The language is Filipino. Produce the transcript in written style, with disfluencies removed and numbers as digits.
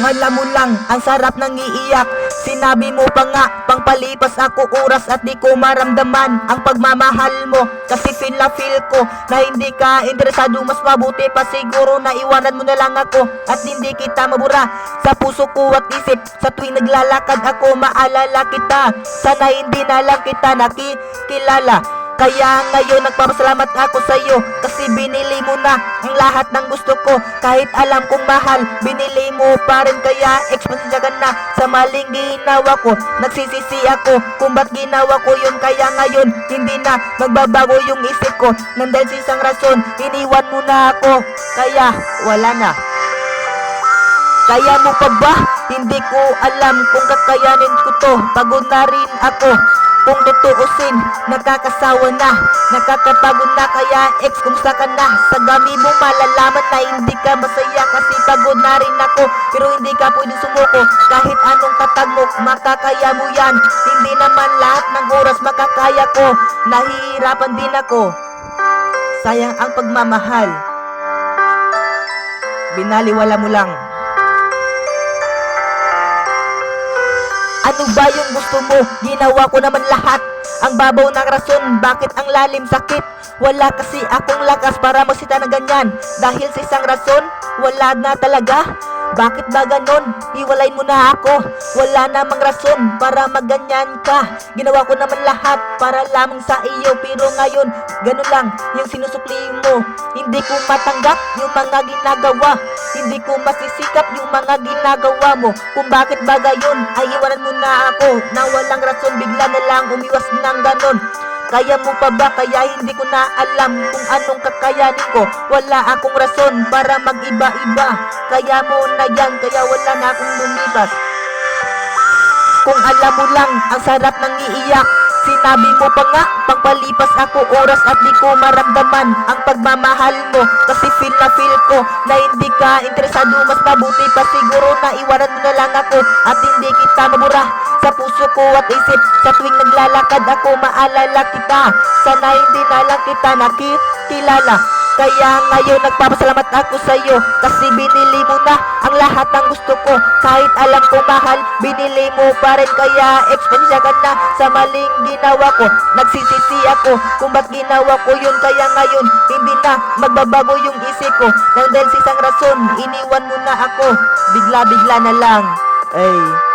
alam mo lang, ang sarap ng iiyak. Sinabi mo pa nga, pangpalipas ako oras at di ko maramdaman ang pagmamahal mo. Kasi feel na feel ko na hindi ka interesado. Mas mabuti pa siguro na iwanan mo na lang ako at hindi kita mabura sa puso ko at isip. Sa tuwing naglalakad ako, maalala kita. Sana hindi na lang kita nakikilala. Kaya ngayon nagpapasalamat ako sa iyo kasi binili mo na ang lahat ng gusto ko. Kahit alam kong mahal, binili mo pa rin. Kaya ekspansya ka na sa maling ginawa ko. Nagsisisi ako kung ba't ginawa ko yun. Kaya ngayon hindi na magbabago yung isip ko. Nang dahil sa isang rason, iniwan mo na ako. Kaya wala na. Kaya mo pa ba? Hindi ko alam kung kakayanin ko to. Pagod na rin ako. Kung tutuusin, nakakasawa na, nakakapagod na. Kaya ex, kumusta ka na? Sa dami mo malalaman na hindi ka masaya kasi pagod na rin ako. Pero hindi ka pwede sumuko. Kahit anong tatag mo, makakaya mo yan. Hindi naman lahat ng oras makakaya ko. Nahihirapan din ako. Sayang ang pagmamahal. Binaliwala mo lang. Ano ba yung gusto mo? Ginawa ko naman lahat. Ang babaw ng rason, bakit ang lalim sakit? Wala kasi akong lakas para magsita ng ganyan. Dahil sa isang rason, wala na talaga. Bakit ba ganon? Hiwalayin mo na ako. Wala namang rason para magganyan ka. Ginawa ko naman lahat para lamang sa iyo. Pero ngayon, ganon lang yung sinusukli mo. Hindi ko matanggap yung mga ginagawa. Hindi ko masisikap yung mga ginagawa mo. Kung bakit ba gayon, ay iwanan mo na ako. Na walang rason, bigla na lang umiwas ng ganon. Kaya mo pa ba? Kaya hindi ko na alam kung anong kakayanin ko. Wala akong rason para mag-iba-iba. Kaya mo na yan, kaya wala na akong lumipas. Kung alam mo lang, ang sarap ng iiyak. Sinabi mo pa nga, pagpalipas ako oras at di ko maramdaman ang pagmamahal mo. Kasi feel na feel ko na hindi ka interesado. Mas mabuti pa siguro na iwanan mo na lang ako at hindi kita mabura sa puso ko at isip. Sa tuwing naglalakad ako, maalala kita. Sana hindi na lang kita nakikilala. Kaya ngayon nagpapasalamat ako sa iyo kasi binili mo na ang lahat ng gusto ko. Kahit alam ko mahal, binili mo pa rin. Kaya ekspansya ka na sa maling ginawa ko. Nagsisisi ako kung ba't ginawa ko yun. Kaya ngayon hindi na magbabago yung isip ko. Nang dahil sa isang rason, iniwan mo na ako. Bigla-bigla na lang. Ay.